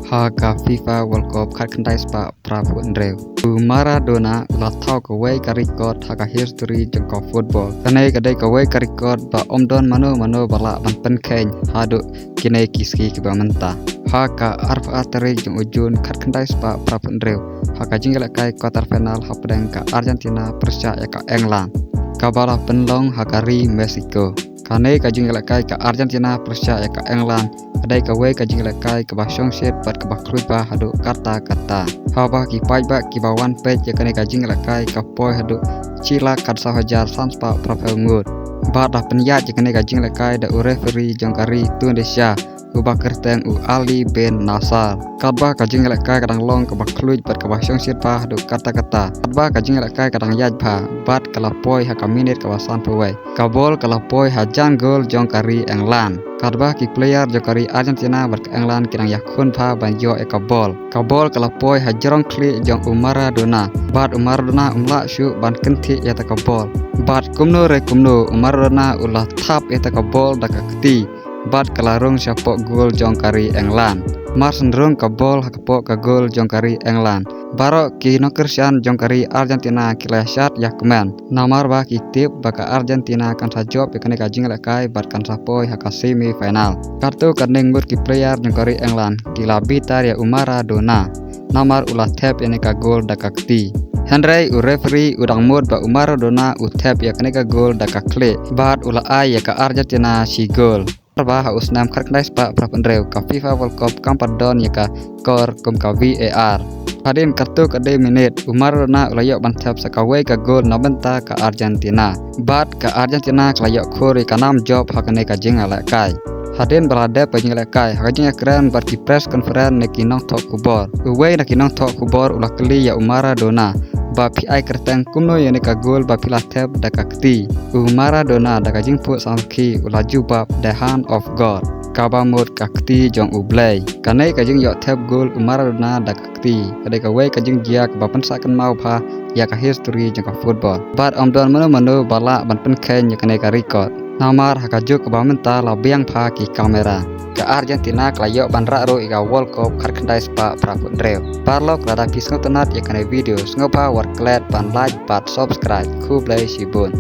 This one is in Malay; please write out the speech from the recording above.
Haga FIFA World Cup khat khandai spa prabu andreu. Maradona ulah thau ka wei ka record haga history jengko football. Kanai kadai ka wei ka record ba omdon mano bala ban pen khen hadu kinai kiski ki ba menta. Haga arfa atari jeng ujun khat khandai spa prabu andreu. Haga jinggala kai quarter final hapdeng ka Argentina persia ya ka England. Kabala penlong hakari Mexico. Kanai ka jinggala kai ka Argentina persia ya ka England. Kadai ka wei ka jinggala kai ka ba shongset bat ka ba krui ba hadu kata. Haba ki pai ba ki ba one page ya kanai ka jinggala kai ka poi hadu cila kad sahajar sanspa profil ngut. Bada penyat ya kanai ka jinggala kai da referee jongkari Indonesia. Ubah kerteng Ali bin Nasar. Kadba ka jinggala kai kadang long ka ba kluj bat ka ba shongset ba hadu kata. Kadba ka jinggala kai kadang yaj ba bat kala poi ha ka minit ka ba san pawai. Kabol kala poi ha jan gol jongkari England. Kadba ki player jongkari Argentina bat ka England kinang yakun pa banjo e kabol. Kabol kala poi ha jerong kli jong Maradona. Bat Maradona umla shu ban kenti ya ta kabol. Bat kumno Maradona ulah tap ya ta kabol da ka kti. Bat kalarung syapok gol jongkari England. Mars nrung kabol hakapok ka gol jongkari England. Baro ki nokersian jongkari Argentina kilayasat yakmen. Namar ba ki tip baka Argentina kan sajop yakane ka jinggala kai bat kan sapoi haka semi final. Kartu kaning mur ki player jongkari England kila bitar ya Maradona. Namar ulah tap yakane ka gol dakakti. Henry referee udang mud ba Maradona tap yakane ka gol dakakle. Bat ulah ai ya ka Argentina si gol. Ba usnam kharknais pa prapandreu ka FIFA World Cup kampadon ya ka kor kum ka VAR. Hadin kartu kadai menit Maradona ulayok bantap sakawai ka gol nabenta ka Argentina. Bat ka Argentina klayok khori ka nam job hakane ka jingala kai. Hadin balade pa jingala kai hakajinga keren bat ki press conference ne kinong tok kubor. Uwei na kinong tok kubor ulah keli ya Maradona. Ba PI kerteng kumno yani ka gol ba pilah tap da kakti. Maradona da ka jingpu samki ulah jubab the hand of God. Kaba mod kakti jong ublay. Kanai ka jing yok tap gol Maradona da kakti. Kadai ka wei ka jing jiak ba pensakan mau pa ya ka history jong ka football. Bat omdon mano bala ban pen khen ya kanai ka record. Namar hakajuk ba menta la biang pa ki kamera. Ka Argentina klayok ban ro ika World Cup kharkhandai spa prabu andreu. Parlok rada pisngo tenat ya kanai video ngopa war klet ban like bat subscribe ku blay sibun.